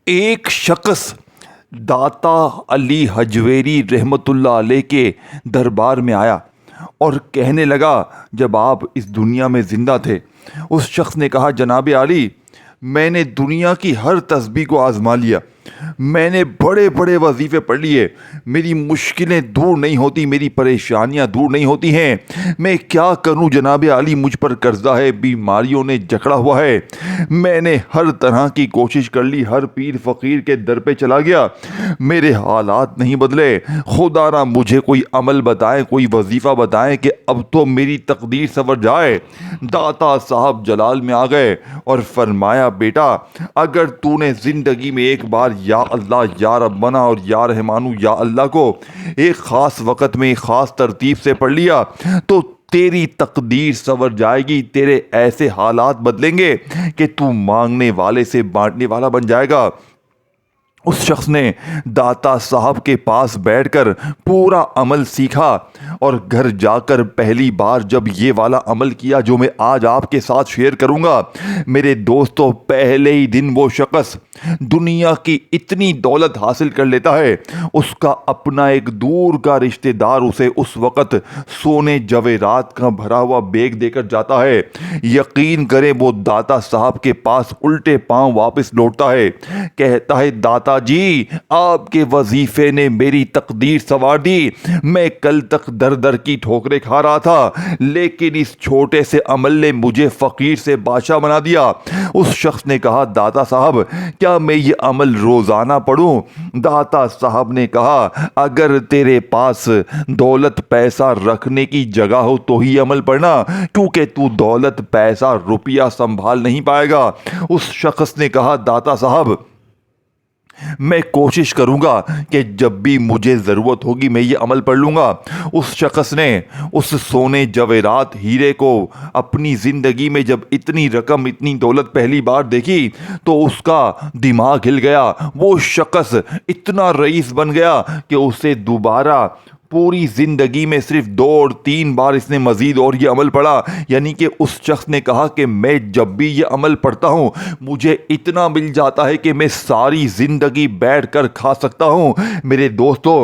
ایک شخص داتا علی حجویری رحمۃ اللہ علیہ کے دربار میں آیا اور کہنے لگا، جب آپ اس دنیا میں زندہ تھے، اس شخص نے کہا، جناب علی، میں نے دنیا کی ہر تسبیح کو آزما لیا، میں نے بڑے بڑے وظیفے پڑھ لیے، میری مشکلیں دور نہیں ہوتی، میری پریشانیاں دور نہیں ہوتی ہیں، میں کیا کروں جناب علی؟ مجھ پر قرضہ ہے، بیماریوں نے جکڑا ہوا ہے، میں نے ہر طرح کی کوشش کر لی، ہر پیر فقیر کے در پہ چلا گیا، میرے حالات نہیں بدلے، خدا نہ مجھے کوئی عمل بتائیں، کوئی وظیفہ بتائیں کہ اب تو میری تقدیر سنور جائے۔ داتا صاحب جلال میں آ گئے اور فرمایا، بیٹا، اگر تو نے زندگی میں ایک بار یا اللہ یا ربنا اور یا رحمانو یا اللہ کو ایک خاص وقت میں ایک خاص ترتیب سے پڑھ لیا تو تیری تقدیر سنور جائے گی، تیرے ایسے حالات بدلیں گے کہ تو مانگنے والے سے بانٹنے والا بن جائے گا۔ اس شخص نے داتا صاحب کے پاس بیٹھ کر پورا عمل سیکھا اور گھر جا کر پہلی بار جب یہ والا عمل کیا جو میں آج آپ کے ساتھ شیئر کروں گا، میرے دوستو، پہلے ہی دن وہ شخص دنیا کی اتنی دولت حاصل کر لیتا ہے، اس کا اپنا ایک دور کا رشتہ دار اسے اس وقت سونے جواہرات کا بھرا ہوا بیگ دے کر جاتا ہے۔ یقین کریں، وہ داتا صاحب کے پاس الٹے پاؤں واپس لوٹتا ہے، کہتا ہے، داتا جی، آپ کے وظیفے نے میری تقدیر سنوار دی، میں کل تک در در کی ٹھوکریں کھا رہا تھا، لیکن اس چھوٹے سے عمل نے مجھے فقیر سے بادشاہ بنا دیا۔ اس شخص نے کہا، داتا صاحب، کیا میں یہ عمل روزانہ پڑھوں؟ داتا صاحب نے کہا، اگر تیرے پاس دولت پیسہ رکھنے کی جگہ ہو تو ہی عمل پڑھنا، کیونکہ تو دولت پیسہ روپیہ سنبھال نہیں پائے گا۔ اس شخص نے کہا، داتا صاحب، میں کوشش کروں گا کہ جب بھی مجھے ضرورت ہوگی میں یہ عمل پڑھ لوں گا۔ اس شخص نے اس سونے جواہرات ہیرے کو اپنی زندگی میں جب اتنی رقم اتنی دولت پہلی بار دیکھی تو اس کا دماغ ہل گیا، وہ شخص اتنا رئیس بن گیا کہ اسے دوبارہ پوری زندگی میں صرف 2 اور 3 بار اس نے مزید اور یہ عمل پڑھا، یعنی کہ اس شخص نے کہا کہ میں جب بھی یہ عمل پڑھتا ہوں مجھے اتنا مل جاتا ہے کہ میں ساری زندگی بیٹھ کر کھا سکتا ہوں۔ میرے دوستو،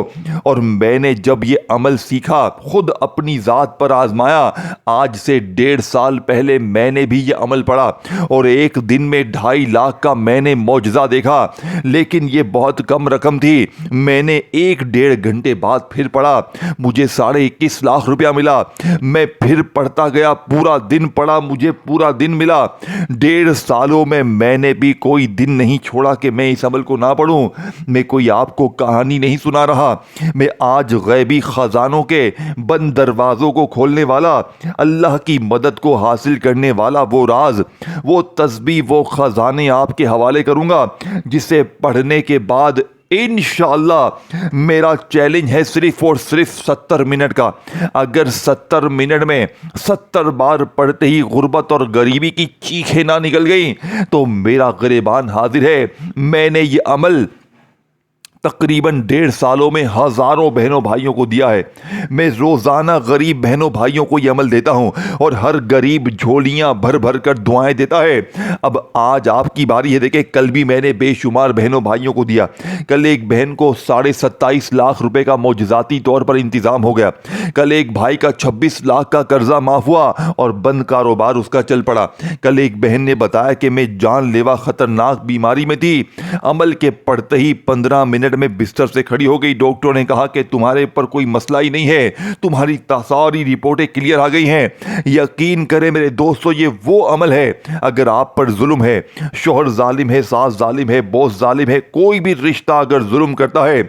اور میں نے جب یہ عمل سیکھا، خود اپنی ذات پر آزمایا، آج سے 1.5 سال پہلے میں نے بھی یہ عمل پڑھا اور ایک دن میں 2.5 لاکھ کا میں نے معجزہ دیکھا، لیکن یہ بہت کم رقم تھی۔ میں نے 1.5 گھنٹے بعد پھر پڑھا، مجھے 21.5 لاکھ روپیہ ملا۔ میں پھر پڑھتا گیا، پورا دن پڑھا، مجھے پورا دن ملا۔ 1.5 سالوں میں نے بھی کوئی دن نہیں چھوڑا کہ میں اس عمل کو نہ پڑھوں۔ میں کوئی آپ کو کہانی نہیں سنا رہا، میں آج غیبی خزانوں کے بند دروازوں کو کھولنے والا، اللہ کی مدد کو حاصل کرنے والا وہ راز، وہ تسبیح، وہ خزانے آپ کے حوالے کروں گا، جسے پڑھنے کے بعد انشاءاللہ میرا چیلنج ہے صرف اور صرف 70 منٹ کا۔ اگر 70 منٹ میں 70 بار پڑھتے ہی غربت اور غریبی کی چیخیں نہ نکل گئیں تو میرا گریبان حاضر ہے۔ میں نے یہ عمل تقریباً 1.5 سالوں میں ہزاروں بہنوں بھائیوں کو دیا ہے۔ میں روزانہ غریب بہنوں بھائیوں کو یہ عمل دیتا ہوں اور ہر غریب جھولیاں بھر بھر کر دعائیں دیتا ہے۔ اب آج آپ کی باری ہے۔ دیکھیں، کل بھی میں نے بے شمار بہنوں بھائیوں کو دیا۔ کل ایک بہن کو 27.5 لاکھ روپے کا معجزاتی طور پر انتظام ہو گیا۔ کل ایک بھائی کا 26 لاکھ کا قرضہ معاف ہوا اور بند کاروبار اس کا چل پڑا۔ کل ایک بہن نے بتایا کہ میں جان لیوا خطرناک بیماری میں تھی، عمل کے پڑھتے ہی 15 منٹ میں بستر سے کھڑی ہو گئی۔ ڈاکٹر نے کہا کہ تمہارے اوپر کوئی مسئلہ ہی نہیں ہے، تمہاری ساری رپورٹیں کلیئر آ گئی ہیں۔ یقین کریں میرے دوستو، یہ وہ عمل ہے، اگر آپ پر ظلم ہے، شوہر ظالم ہے، ساس ظالم ہے، باس ظالم ہے، کوئی بھی رشتہ اگر ظلم کرتا ہے،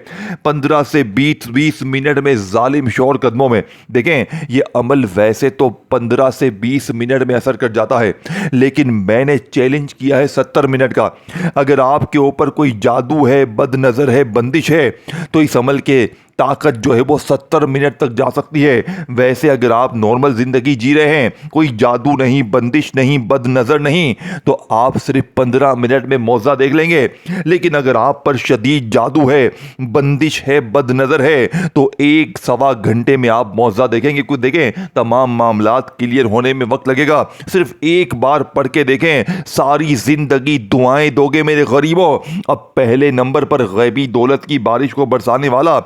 15 سے 20 منٹ میں ظالم شوہر قدموں میں۔ دیکھیں، یہ عمل ویسے تو 15 سے 20 منٹ میں اثر کر جاتا ہے، لیکن میں نے چیلنج کیا ہے 70 منٹ کا۔ اگر آپ کے اوپر کوئی جادو ہے، بد نظر ہے، بندش ہے، تو اس عمل کے طاقت جو ہے وہ 70 منٹ تک جا سکتی ہے۔ ویسے اگر آپ نارمل زندگی جی رہے ہیں، کوئی جادو نہیں، بندش نہیں، بد نظر نہیں، تو آپ صرف 15 منٹ میں معجزہ دیکھ لیں گے۔ لیکن اگر آپ پر شدید جادو ہے، بندش ہے، بد نظر ہے، تو 1-1.25 گھنٹے میں آپ معجزہ دیکھیں گے۔ کچھ دیکھیں، تمام معاملات کلیئر ہونے میں وقت لگے گا۔ صرف ایک بار پڑھ کے دیکھیں، ساری زندگی دعائیں دو گے میرے غریبوں۔ اب پہلے نمبر پر غیبی دولت کی بارش کو برسانے والا،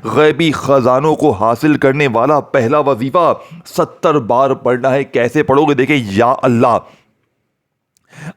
غیبی خزانوں کو حاصل کرنے والا پہلا وظیفہ 70 بار پڑھنا ہے۔ کیسے پڑھو گے؟ دیکھیں، یا اللہ،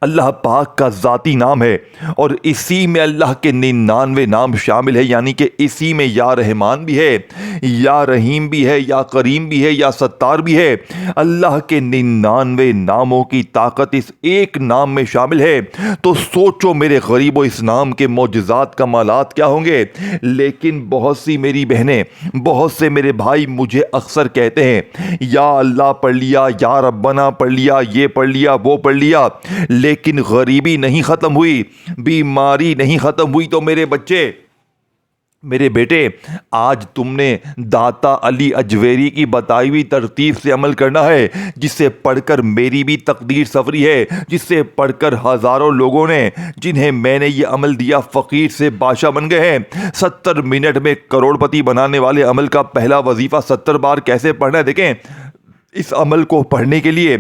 اللہ پاک کا ذاتی نام ہے اور اسی میں اللہ کے 99 نام شامل ہے، یعنی کہ اسی میں یا رحمان بھی ہے، یا رحیم بھی ہے، یا کریم بھی ہے، یا ستار بھی ہے۔ اللہ کے 99 ناموں کی طاقت اس ایک نام میں شامل ہے۔ تو سوچو میرے غریبوں، اس نام کے معجزات کمالات کیا ہوں گے۔ لیکن بہت سی میری بہنیں، بہت سے میرے بھائی مجھے اکثر کہتے ہیں، یا اللہ پڑھ لیا، یا ربنا پڑھ لیا، یہ پڑھ لیا، وہ پڑھ لیا، لیکن غریبی نہیں ختم ہوئی، بیماری نہیں ختم ہوئی۔ تو میرے بچے، میرے بیٹے، آج تم نے داتا علی اجویری کی بتائی ہوئی ترتیب سے عمل کرنا ہے، جس سے پڑھ کر میری بھی تقدیر سنوری ہے، جس سے پڑھ کر ہزاروں لوگوں نے، جنہیں میں نے یہ عمل دیا، فقیر سے بادشاہ بن گئے ہیں۔ 70 منٹ میں کروڑ پتی بنانے والے عمل کا پہلا وظیفہ 70 بار کیسے پڑھنا ہے؟ دیکھیں، اس عمل کو پڑھنے کے لیے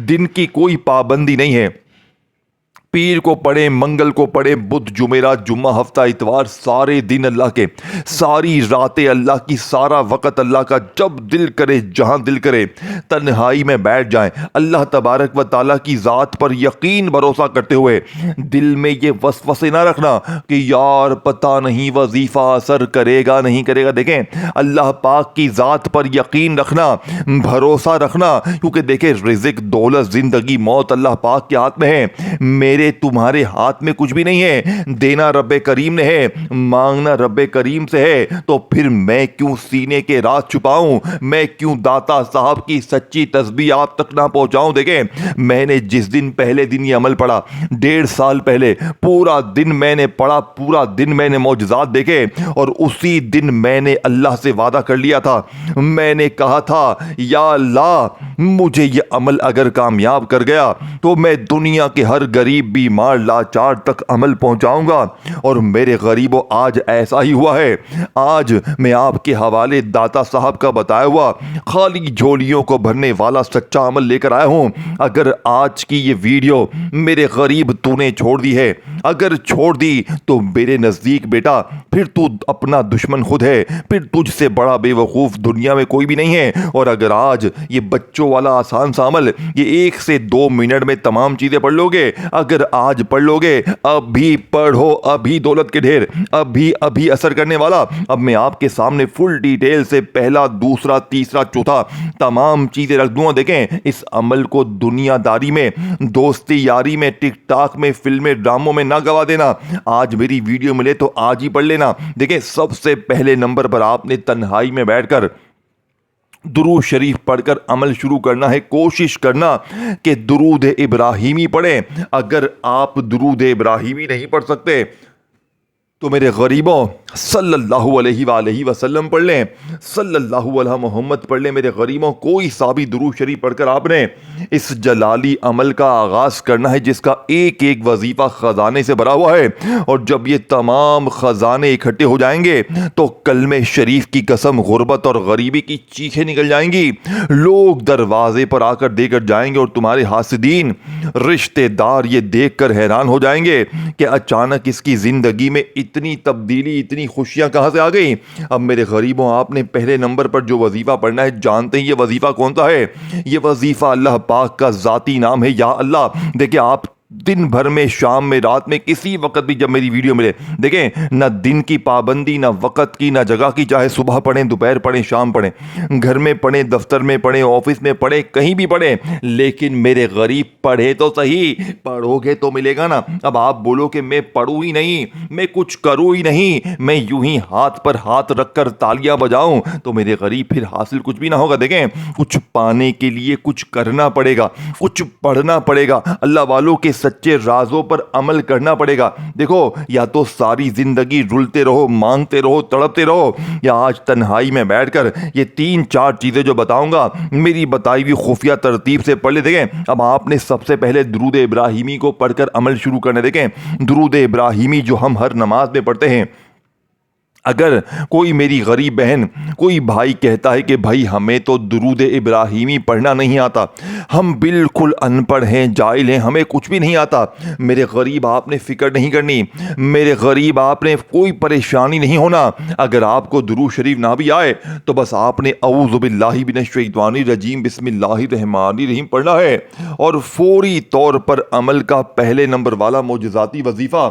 دن کی کوئی پابندی نہیں ہے۔ پیر کو پڑھیں، منگل کو پڑھیں، بدھ، جمعرات، جمعہ، ہفتہ، اتوار، سارے دن اللہ کے، ساری راتیں اللہ کی، سارا وقت اللہ کا، جب دل کرے، جہاں دل کرے، تنہائی میں بیٹھ جائیں، اللہ تبارک و تعالیٰ کی ذات پر یقین بھروسہ کرتے ہوئے دل میں یہ وسوسے نہ رکھنا کہ یار پتہ نہیں وظیفہ اثر کرے گا نہیں کرے گا۔ دیکھیں، اللہ پاک کی ذات پر یقین رکھنا، بھروسہ رکھنا، کیونکہ دیکھیں، رزق، دولت، زندگی، موت اللہ پاک کے ہاتھ میں ہے، میرے تمہارے ہاتھ میں کچھ بھی نہیں ہے۔ دینا رب کریم نے ہے، مانگنا رب کریم سے ہے۔ تو پھر میں کیوں سینے کے راز چھپاؤں؟ میں کیوں داتا صاحب کی سچی تسبیح آپ تک نہ پہنچاؤں؟ دیکھیں، میں نے جس دن پہلے دن یہ عمل پڑھا، 1.5 سال پہلے، پورا دن میں نے پڑھا، پورا دن میں نے معجزات دیکھے، اور اسی دن میں نے اللہ سے وعدہ کر لیا تھا۔ میں نے کہا تھا، یا اللہ، مجھے یہ عمل اگر کامیاب کر گیا تو میں دنیا کے ہر غریب، بیمار، لاچار تک عمل پہنچاؤں گا۔ اور میرے غریبوں، آج ایسا ہی ہوا ہے۔ آج میں آپ کے حوالے داتا صاحب کا بتایا ہوا خالی جھولیوں کو بھرنے والا سچا عمل لے کر آیا ہوں۔ اگر آج کی یہ ویڈیو میرے غریب تو نے چھوڑ دی ہے، اگر چھوڑ دی تو میرے نزدیک بیٹا پھر تو اپنا دشمن خود ہے، پھر تجھ سے بڑا بے وقوف دنیا میں کوئی بھی نہیں ہے۔ اور اگر آج یہ بچوں والا آسان سا عمل، یہ 1 سے 2 منٹ میں تمام چیزیں پڑھ لو گے، اگر آج پڑھ لو گے، ابھی پڑھو، ابھی دولت کے ڈھیر، ابھی اثر کرنے والا۔ اب میں آپ کے سامنے فل ڈیٹیل سے پہلا، دوسرا، تیسرا، چوتھا تمام چیزیں رکھ دوں گا۔ دیکھیں، اس عمل کو دنیا داری میں، دوستی یاری میں، ٹک ٹاک میں، فلمیں، ڈراموں میں نہ گوا دینا۔ آج میری ویڈیو ملے تو آج ہی پڑھ لینا۔ دیکھیں، سب سے پہلے نمبر پر آپ نے تنہائی میں بیٹھ کر درود شریف پڑھ کر عمل شروع کرنا ہے۔ کوشش کرنا کہ درود ابراہیمی پڑھیں۔ اگر آپ درود ابراہیمی نہیں پڑھ سکتے تو میرے غریبوں، صلی اللہ علیہ وآلہ وسلم پڑھ لیں، صلی اللہ علیہ محمد پڑھ لیں۔ میرے غریبوں، کوئی سا بھی درود شریف پڑھ کر آپ نے اس جلالی عمل کا آغاز کرنا ہے، جس کا ایک ایک وظیفہ خزانے سے بھرا ہوا ہے۔ اور جب یہ تمام خزانے اکٹھے ہو جائیں گے تو کلمہ شریف کی قسم، غربت اور غریبی کی چیخیں نکل جائیں گی۔ لوگ دروازے پر آ کر دے کر جائیں گے، اور تمہارے حاسدین، رشتے دار یہ دیکھ کر حیران ہو جائیں گے کہ اچانک اس کی زندگی میں اتنی تبدیلی، اتنی خوشیاں کہاں سے آ گئی۔ اب میرے غریبوں، آپ نے پہلے نمبر پر جو وظیفہ پڑھنا ہے، جانتے ہیں یہ وظیفہ کون سا ہے؟ یہ وظیفہ اللہ پاک کا ذاتی نام ہے، یا اللہ۔ دیکھیں، آپ دن بھر میں، شام میں، رات میں، کسی وقت بھی جب میری ویڈیو ملے، دیکھیں، نہ دن کی پابندی، نہ وقت کی، نہ جگہ کی، چاہے صبح پڑھیں، دوپہر پڑھیں، شام پڑھیں، گھر میں پڑھیں، دفتر میں پڑھیں، آفس میں پڑھیں، کہیں بھی پڑھیں، لیکن میرے غریب پڑھے تو صحیح۔ پڑھو گے تو ملے گا نا۔ اب آپ بولو کہ میں پڑھوں ہی نہیں، میں کچھ کروں ہی نہیں، میں یوں ہی ہاتھ پر ہاتھ رکھ کر تالیاں بجاؤں، تو میرے غریب پھر حاصل کچھ بھی نہ ہوگا۔ دیکھیں، کچھ پانے کے لیے کچھ کرنا پڑے گا، کچھ پڑھنا پڑے گا۔ اللہ والوں کے سچے رازوں پر عمل کرنا پڑے گا۔ دیکھو، یا تو ساری زندگی رلتے رہو، مانگتے رہو، تڑپتے رہو، یا آج تنہائی میں بیٹھ کر یہ 3-4 چیزیں جو بتاؤں گا میری بتائی ہوئی خفیہ ترتیب سے پڑھ لے۔ دیکھیں، اب آپ نے سب سے پہلے درود ابراہیمی کو پڑھ کر عمل شروع کرنے۔ دیکھیں، درود ابراہیمی جو ہم ہر نماز میں پڑھتے ہیں، اگر کوئی میری غریب بہن، کوئی بھائی کہتا ہے کہ بھائی ہمیں تو درود ابراہیمی پڑھنا نہیں آتا، ہم بالکل ان پڑھ ہیں، جاہل ہیں، ہمیں کچھ بھی نہیں آتا، میرے غریب آپ نے فکر نہیں کرنی، میرے غریب آپ نے کوئی پریشانی نہیں ہونا۔ اگر آپ کو درود شریف نہ بھی آئے تو بس آپ نے اعوذ باللہ من الشیطان الرجیم بسم اللہ الرحمن الرحیم پڑھنا ہے، اور فوری طور پر عمل کا پہلے نمبر والا معجزاتی وظیفہ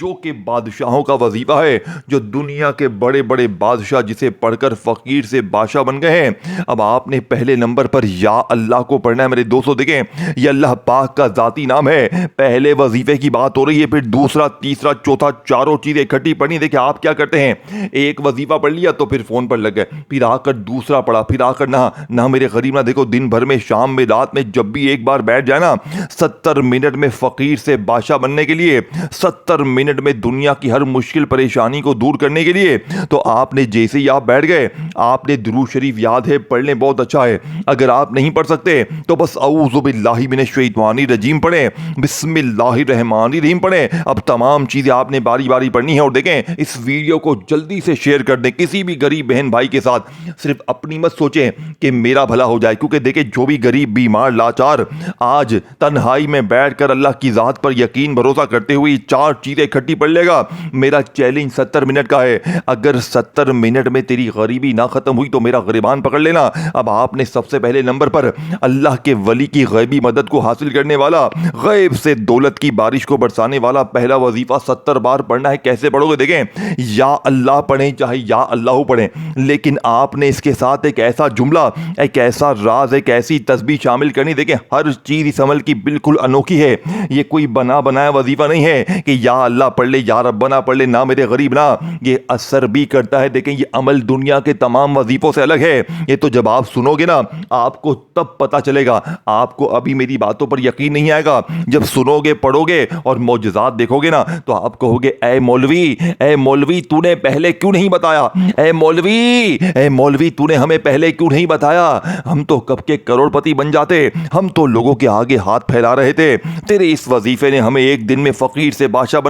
جو کہ بادشاہوں کا وظیفہ ہے، جو دنیا کے بڑے بڑے بادشاہ جسے پڑھ کر فقیر سے بادشاہ بن گئے ہیں، اب آپ نے پہلے نمبر پر یا اللہ کو پڑھنا ہے۔ میرے دوستو دیکھیں، یہ اللہ پاک کا ذاتی نام ہے۔ پہلے وظیفے کی بات ہو رہی ہے، پھر دوسرا، تیسرا، چوتھا، چاروں چیزیں اکٹھی پڑھنی۔ دیکھیں آپ کیا کرتے ہیں، ایک وظیفہ پڑھ لیا تو پھر فون پر لگ گئے، پھر آ کر دوسرا پڑھا، پھر آ کر نہ میرے غریب نہ، دیکھو دن بھر میں، شام میں، رات میں جب بھی ایک بار بیٹھ جائے نا، 70 منٹ میں فقیر سے بادشاہ بننے کے لیے، 70 منٹ میں دنیا کی ہر مشکل پریشانی کو دور کرنے کے لیے، تو آپ نے جیسے ہی آپ بیٹھ گئے، آپ نے درود شریف یاد ہے پڑھ لیں، بہت اچھا ہے۔ اگر آپ نہیں پڑھ سکتے تو بس اعوذ باللہ من الشیطان الرجیم پڑھیں، بسم اللہ الرحمن الرحیم پڑھیں۔ اب تمام چیزیں آپ نے باری باری پڑھنی ہے، اور دیکھیں اس ویڈیو کو جلدی سے شیئر کر دیں کسی بھی غریب بہن بھائی کے ساتھ۔ صرف اپنی مت سوچیں کہ میرا بھلا ہو جائے، کیونکہ دیکھیں جو بھی غریب، بیمار، لاچار آج تنہائی میں بیٹھ کر اللہ کی ذات پر یقین بھروسہ کرتے ہوئے 4 چیزیں اکٹھی پڑھ لے گا، میرا چیلنج 70 منٹ کا ہے۔ اگر 70 منٹ میں تیری غریبی نہ ختم ہوئی تو میرا غریبان پکڑ لینا۔ اب آپ نے سب سے پہلے نمبر پر اللہ کے ولی کی غیبی مدد کو حاصل کرنے والا، غیب سے دولت کی بارش کو برسانے والا پہلا وظیفہ 70 بار پڑھنا ہے۔ کیسے پڑھو گے؟ دیکھیں، یا اللہ پڑھیں چاہے یا اللہ پڑھیں، لیکن آپ نے اس کے ساتھ ایک ایسا جملہ، ایک ایسا راز، ایک ایسی تسبیح شامل کرنی۔ دیکھیں ہر چیز اس عمل کی بالکل انوکھی ہے، یہ کوئی بنا بنایا وظیفہ نہیں ہے کہ یا اللہ پڑھ لے، یا ربنا پڑھ لے، نہ میرے غریب نہ، یہ اثر بھی کرتا ہے۔ دیکھیں یہ عمل دنیا کے تمام وظیفوں سے الگ ہے۔ یہ تو جب آپ سنو گے نا آپ کو تب پتہ چلے گا، آپ کو ابھی میری باتوں پر یقین نہیں آئے گا۔ جب سنو گے، پڑھو گے اور معجزات دیکھو گے نا تو آپ کہو گے اے مولوی تو نے پہلے کیوں نہیں بتایا، اے مولوی تو نے ہمیں پہلے کیوں نہیں بتایا، ہم تو کب کے کروڑ پتی بن جاتے، ہم تو لوگوں کے آگے ہاتھ پھیلا رہے تھے، تیرے اس وظیفے نے ہمیں ایک دن میں فقیر سے بادشاہ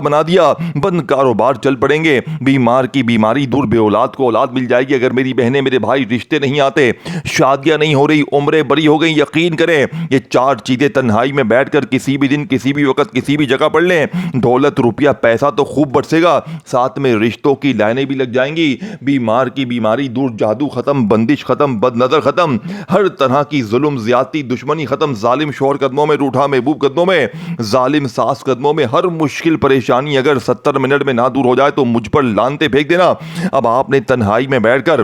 بنا دیا، بند کاروبار چل پڑیں گے، بیمار کی بیماری دور، بے اولاد کو اولاد مل جائے گی۔ اگر میری بہنیں، میرے بھائی، رشتے نہیں آتے، شادیاں نہیں ہو رہی، عمریں بری ہو گئی، یقین کریں یہ 4 چیزیں تنہائی میں بیٹھ کر کسی بھی دن، کسی بھی وقت، کسی بھی جگہ پڑھ لیں، دولت، روپیہ، پیسہ تو خوب برسے گا، ساتھ میں رشتوں کی لائنیں بھی لگ جائیں گی، بیمار کی بیماری دور، جادو ختم، بندش ختم، بد نظر ختم، ہر طرح کی ظلم، زیادتی، دشمنی ختم، ظالم شوہر قدموں میں، روٹھا محبوب قدموں میں، ظالم ساس قدموں میں، ہر مشکل پریشانی اگر 70 منٹ میں نہ دور ہو جائے تو مجھ پر لانتے پھینک دینا۔ اب آپ نے تنہائی میں بیٹھ کر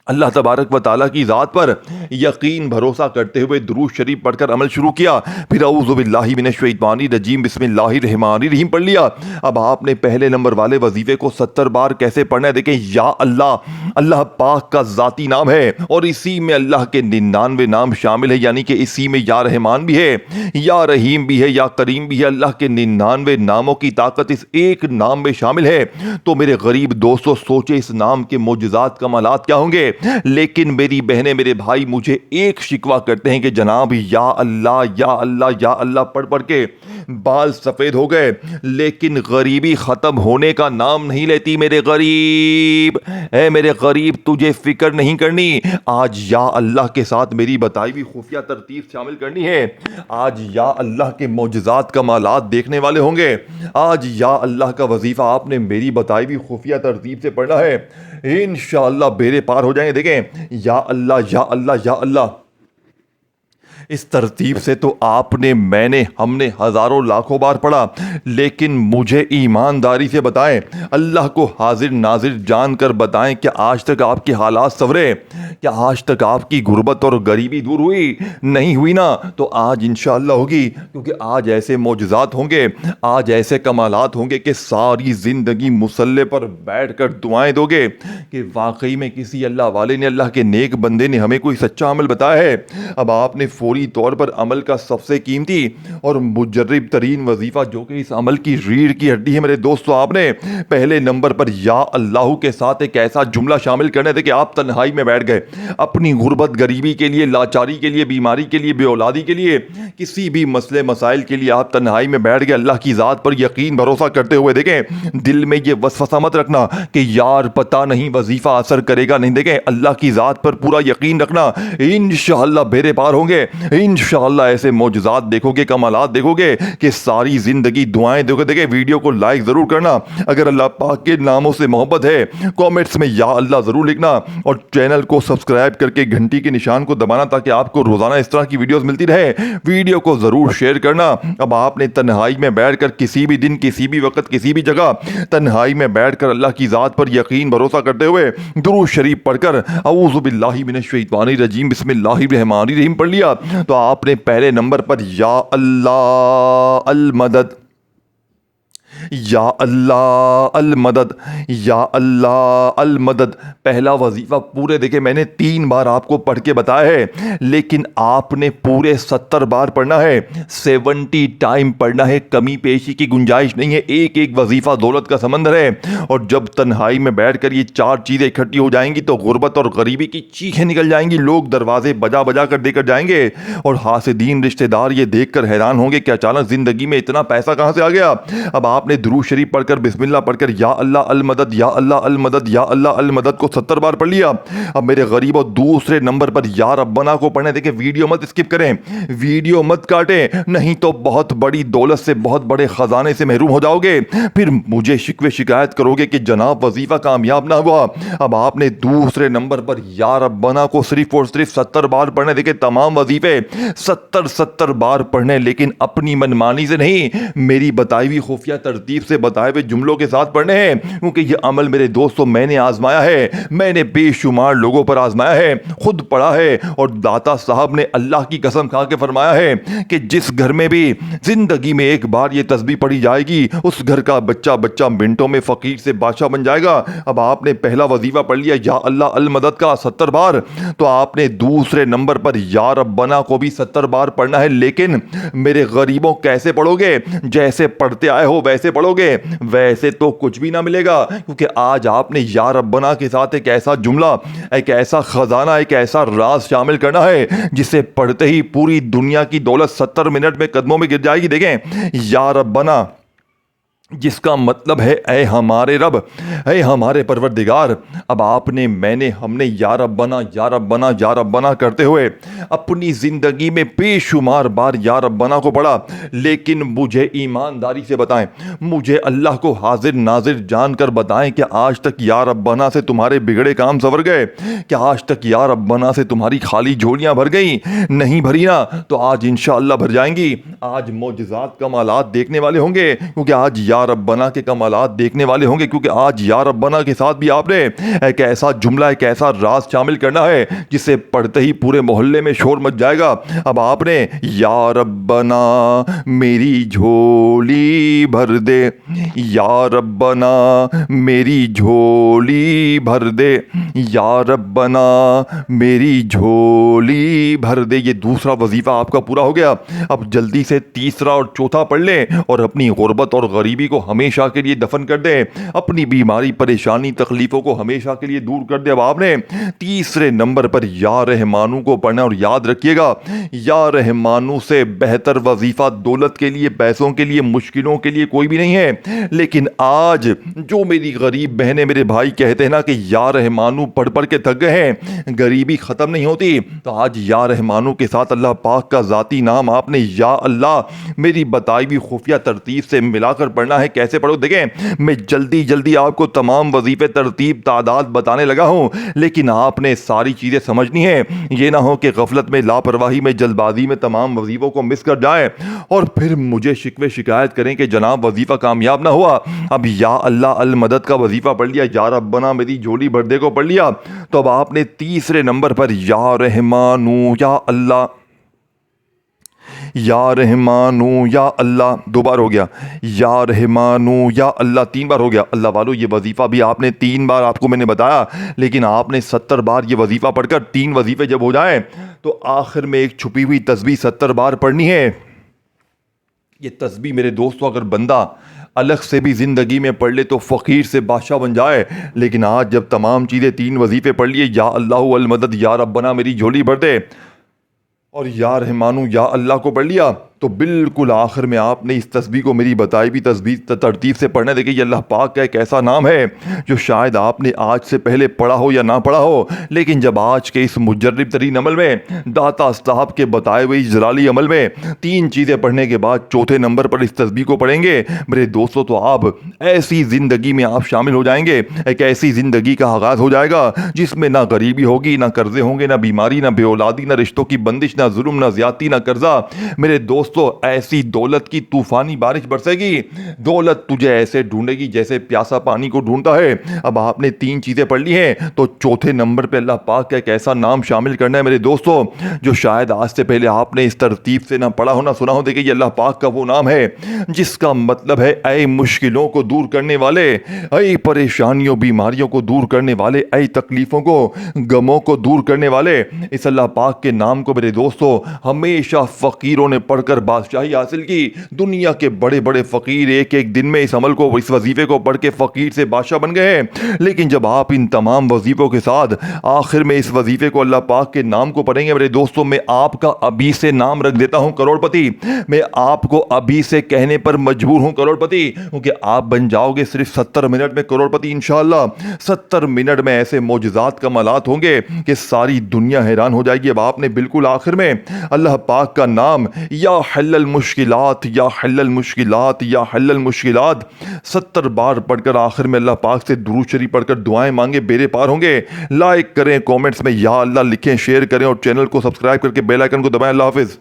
اللہ تبارک و تعالیٰ کی ذات پر یقین بھروسہ کرتے ہوئے درود شریف پڑھ کر عمل شروع کیا، پھر اعوذ باللہ من الشیطان الرجیم بسم اللہ الرحمن الرحیم پڑھ لیا۔ اب آپ نے پہلے نمبر والے وظیفے کو 70 بار کیسے پڑھنا ہے؟ دیکھیں یا اللہ پاک کا ذاتی نام ہے، اور اسی میں اللہ کے 99 نام شامل ہے، یعنی کہ اسی میں یا رحمان بھی ہے، یا رحیم بھی ہے، یا کریم بھی ہے۔ اللہ کے 99 ناموں کی طاقت اس ایک نام میں شامل ہے۔ تو میرے غریب دوستو سوچے اس نام کے معجزات کمالات کیا ہوں گے۔ لیکن میری بہنیں، میرے بھائی مجھے ایک شکوہ کرتے ہیں کہ جناب یا اللہ پڑھ کے بال سفید ہو گئے، لیکن غریبی ختم ہونے کا نام نہیں لیتی۔ میرے غریب تجھے فکر نہیں کرنی، آج یا اللہ کے ساتھ میری بتائی ہوئی خفیہ ترتیب شامل کرنی ہے۔ آج یا اللہ کے معجزات کمالات دیکھنے والے ہوں گے، آج یا اللہ کا وظیفہ آپ نے میری بتائی ہوئی خفیہ ترتیب سے پڑھنا ہے، انشاءاللہ بیڑے پار ہو جائیں گے۔ دیکھیں یا اللہ اس ترتیب سے تو آپ نے، میں نے، ہم نے ہزاروں لاکھوں بار پڑھا، لیکن مجھے ایمانداری سے بتائیں، اللہ کو حاضر ناظر جان کر بتائیں کہ آج تک آپ کے حالات سنورے؟ کیا آج تک آپ کی غربت اور غریبی دور ہوئی؟ نہیں ہوئی نا، تو آج انشاءاللہ ہوگی، کیونکہ آج ایسے معجزات ہوں گے، آج ایسے کمالات ہوں گے کہ ساری زندگی مصلے پر بیٹھ کر دعائیں دو گے کہ واقعی میں کسی اللہ والے نے، اللہ کے نیک بندے نے ہمیں کوئی سچا عمل بتایا ہے۔ اب آپ نے فوری فوری طور پر عمل کا سب سے قیمتی اور مجرب ترین وظیفہ جو کہ اس عمل کی ریڑھ کی ہڈی ہے میرے دوستو، آپ نے پہلے نمبر پر یا اللہ کے ساتھ ایک ایسا جملہ شامل کرنے تھے کہ آپ تنہائی میں بیٹھ گئے، اپنی غربت غریبی کے لیے، لاچاری کے لیے، بیماری کے لیے، بے اولادی کے لیے، کسی بھی مسئلے مسائل کے لیے آپ تنہائی میں بیٹھ گئے، اللہ کی ذات پر یقین بھروسہ کرتے ہوئے۔ دیکھیں دل میں یہ وسوسہ مت رکھنا کہ یار پتہ نہیں وظیفہ اثر کرے گا نہیں، دیکھیں اللہ کی ذات پر پورا یقین رکھنا، انشاءاللہ بیڑے پار ہوں گے، انشاءاللہ ایسے معجزات دیکھو گے، کمالات دیکھو گے کہ ساری زندگی دعائیں دیکھو۔ دیکھیں ویڈیو کو لائک ضرور کرنا، اگر اللہ پاک کے ناموں سے محبت ہے کامنٹس میں یا اللہ ضرور لکھنا، اور چینل کو سبسکرائب کر کے گھنٹی کے نشان کو دبانا تاکہ آپ کو روزانہ اس طرح کی ویڈیوز ملتی رہے۔ ویڈیو کو ضرور شیئر کرنا۔ اب آپ نے تنہائی میں بیٹھ کر کسی بھی دن، کسی بھی وقت، کسی بھی جگہ تنہائی میں بیٹھ کر اللہ کی ذات پر یقین بھروسہ کرتے ہوئے درود شریف پڑھ کر اعوذ باللہ من الشیطان الرجیم بسم اللہ الرحمن الرحیم پڑھ لیا تو آپ نے پہلے نمبر پر یا اللہ المدد، یا اللہ المدد، یا اللہ المدد پہلا وظیفہ پورے دیکھیں میں نے 3 بار آپ کو پڑھ کے بتایا ہے، لیکن آپ نے پورے 70 بار پڑھنا ہے، 70 ٹائم پڑھنا ہے، کمی پیشی کی گنجائش نہیں ہے۔ ایک ایک وظیفہ دولت کا سمندر ہے، اور جب تنہائی میں بیٹھ کر یہ 4 چیزیں اکٹھی ہو جائیں گی تو غربت اور غریبی کی چیخیں نکل جائیں گی، لوگ دروازے بجا بجا کر دے کر جائیں گے، اور حاسدین رشتہ دار یہ دیکھ کر حیران ہوں گے کہ اچانک زندگی میں اتنا پیسہ کہاں سے آ گیا۔ اب آپ نے درود شریف پڑھ کر بسم اللہ پڑھ کر یا اللہ المدد، یا اللہ المدد، یا اللہ المدد کو 70 بار پڑھ لیا۔ اب میرے غریبوں دوسرے نمبر پر یا ربنا کو پڑھنے دیکھیں، ویڈیو مت اسکپ کریں، ویڈیو مت کاٹیں، نہیں تو بہت بڑی دولت سے، بہت بڑے خزانے سے محروم ہو جاؤ گے، پھر مجھے شکوے شکایت کرو گے کہ جناب وظیفہ کامیاب نہ ہوا۔ اب آپ نے دوسرے نمبر پر یا ربنا کو صرف اور صرف 70 بار پڑھنے دیکھیں، تمام وظیفے 70 بار پڑھنے، لیکن اپنی منمانی سے نہیں، میری بتائی ہوئی خفیہ ترتیب سے بتائے ہوئے جملوں کے ساتھ پڑھنے ہیں، کیونکہ یہ عمل میرے دوستوں میں نے آزمایا ہے، میں نے بے شمار لوگوں پر آزمایا ہے، خود پڑھا ہے، اور داتا صاحب نے اللہ کی قسم کھا کے فرمایا ہے کہ جس گھر میں بھی زندگی میں ایک بار یہ تسبیح پڑھی جائے گی اس گھر کا بچہ منٹوں میں فقیر سے بادشاہ بن جائے گا۔ اب آپ نے پہلا وظیفہ پڑھ لیا یا اللہ المدد کا 70 بار، تو آپ نے دوسرے نمبر پر یا ربنا کو بھی 70 بار پڑھنا ہے، لیکن میرے غریبوں کیسے پڑھو گے؟ جیسے پڑھتے آئے ہو ویسے پڑھو گے، ویسے تو کچھ بھی نہ ملے گا، کیونکہ آج آپ نے یا ربنا کے ساتھ ایک ایسا جملہ، ایک ایسا خزانہ، ایک ایسا راز شامل کرنا ہے جسے پڑھتے ہی پوری دنیا کی دولت 70 منٹ میں قدموں میں گر جائے گی۔ دیکھیں یا ربنا جس کا مطلب ہے اے ہمارے رب، اے ہمارے پروردگار۔ اب آپ نے، میں نے، ہم نے یا ربنا یا ربنا یا ربنا کرتے ہوئے اپنی زندگی میں بے شمار بار یا ربنا کو پڑھا، لیکن مجھے ایمانداری سے بتائیں، مجھے اللہ کو حاضر ناظر جان کر بتائیں کہ آج تک یا ربنا سے تمہارے بگڑے کام سنور گئے؟ کہ آج تک یا ربنا سے تمہاری خالی جھولیاں بھر گئیں؟ نہیں بھری نا، تو آج انشاءاللہ بھر جائیں گی۔ آج معجزات کمالات دیکھنے والے ہوں گے، کیونکہ آج یا ربنا کے کمالات دیکھنے والے ہوں گے، کیونکہ آج یا ربنا کے ساتھ بھی آپ نے ایک ایسا جملہ، ایک ایسا راز شامل کرنا ہے جسے پڑھتے ہی پورے محلے میں شور مچ جائے گا۔ اب آپ نے یا ربنا میری جھولی بھر دے، یا ربنا میری جھولی بھر دے، یا ربنا میری جھولی بھر دے، یہ دوسرا وظیفہ آپ کا پورا ہو گیا۔ اب جلدی سے تیسرا اور چوتھا پڑھ لیں اور اپنی غربت اور غریبی کو ہمیشہ کے لیے دفن کر دیں، اپنی بیماری پریشانی تکلیفوں کو ہمیشہ کے لیے دور کر دیں۔ اب آپ نے تیسرے نمبر پر یا رحمانو کو پڑھنا، اور یاد رکھیے گا یا رحمانو سے بہتر وظیفہ دولت کے لیے، پیسوں کے لیے، مشکلوں کے لیے کوئی بھی نہیں ہے۔ لیکن آج جو میری غریب بہنیں، میرے بھائی کہتے ہیں نا کہ یا رحمانو پڑھ کے تھک گئے ہیں، غریبی ختم نہیں ہوتی، تو آج یا رحمانو کے ساتھ اللہ پاک کا ذاتی نام آپ نے یا اللہ میری بتائی ہوئی خفیہ ترتیب سے ملا کر پڑھنا ہے۔ کیسے پڑھو؟ دیکھیں میں جلدی آپ کو تمام وظیفے ترتیب تعداد بتانے لگا ہوں، لیکن آپ نے ساری چیزیں سمجھنی ہیں، یہ نہ ہو کہ غفلت میں، لاپرواہی میں، جلد بازی میں تمام وظیفوں کو مس کر جائیں اور پھر مجھے شکوے شکایت کریں کہ جناب وظیفہ کامیاب نہ ہوا۔ اب یا اللہ المدد کا وظیفہ پڑھ لیا، یا ربنا میری جھولی بھر دے کو پڑھ لیا، تو اب آپ نے تیسرے نمبر پر یا رحمانو، یا اللہ یا رحمانو یا اللہ 2 بار ہو گیا، یا رحمانو یا اللہ 3 بار ہو گیا۔ اللہ والو یہ وظیفہ بھی آپ نے 3 بار آپ کو میں نے بتایا، لیکن آپ نے 70 بار یہ وظیفہ پڑھ کر 3 وظیفے جب ہو جائیں تو آخر میں ایک چھپی ہوئی تسبیح 70 بار پڑھنی ہے۔ یہ تسبیح میرے دوستو اگر بندہ الگ سے بھی زندگی میں پڑھ لے تو فقیر سے بادشاہ بن جائے، لیکن آج جب تمام چیزیں 3 وظیفے پڑھ لیے، یا اللہ المدد، یا ربنا میری جھولی بھر دے، اور یا رحمانو یا اللہ کو پڑھ لیا، تو بالکل آخر میں آپ نے اس تسبیح کو میری بتائی ہوئی تسبیح ترتیب سے پڑھنا۔ دیکھیں یہ اللہ پاک کا ایک ایسا نام ہے جو شاید آپ نے آج سے پہلے پڑھا ہو یا نہ پڑھا ہو، لیکن جب آج کے اس مجرب ترین عمل میں، داتا صاحب کے بتائے ہوئے اس جلالی عمل میں 3 چیزیں پڑھنے کے بعد 4تھے نمبر پر اس تسبیح کو پڑھیں گے میرے دوستو، تو آپ ایسی زندگی میں آپ شامل ہو جائیں گے، ایک ایسی زندگی کا آغاز ہو جائے گا جس میں نہ غریبی ہوگی، نہ قرضے ہوں گے، نہ بیماری، نہ بے اولادی، نہ رشتوں کی بندش، نہ ظلم، نہ زیادتی، نہ قرضہ۔ میرے دوستو ایسی دولت کی طوفانی بارش برسے گی، دولت تجھے ایسے ڈھونڈے گی جیسے پیاسا پانی کو ڈھونڈتا ہے۔ اب آپ نے 3 چیزیں پڑھ لی ہیں تو 4تھے نمبر پہ اللہ پاک کا ایک ایسا نام شامل کرنا ہے میرے دوستو جو شاید آج سے پہلے آپ نے اس ترتیب سے نہ پڑھا ہو نہ سنا ہو۔ دیکھیں یہ اللہ پاک کا وہ نام ہے جس کا مطلب ہے اے مشکلوں کو دور کرنے والے، اے پریشانیوں بیماریوں کو دور کرنے والے، اے تکلیفوں کو غموں کو دور کرنے والے۔ اس اللہ پاک کے نام کو میرے دوستو ہمیشہ فقیروں نے پڑھ کر بادشاہی حاصل کی۔ دنیا کے بڑے بڑے فقیر ایک ایک دن میں اس عمل کو، اس وظیفے کو پڑھ کے فقیر سے بادشاہ بن گئے ہیں، لیکن جب آپ ان تمام وظیفوں کے ساتھ آخر میں اس وظیفے کو اللہ پاک کے نام کو پڑھیں گے میرے دوستوں، میں آپ کا ابھی سے نام رکھ دیتا ہوں کروڑ پتی، میں آپ کو ابھی سے کہنے پر مجبور ہوں کروڑ پتی، کیونکہ آپ بن جاؤ گے صرف 70 منٹ میں کروڑ پتی انشاءاللہ۔ 70 منٹ میں ایسے معجزات کمالات ہوں گے کہ ساری دنیا حیران ہو جائے گی۔ اب آپ نے بالکل آخر میں اللہ پاک کا نام یا حل المشکلات، یا حل المشکلات، یا حل المشکلات 70 بار پڑھ کر آخر میں اللہ پاک سے درود شریف پڑھ کر دعائیں مانگے، بیڑے پار ہوں گے۔ لائک کریں، کومنٹس میں یا اللہ لکھیں، شیئر کریں اور چینل کو سبسکرائب کر کے بیل آئیکن کو دبائیں۔ اللہ حافظ۔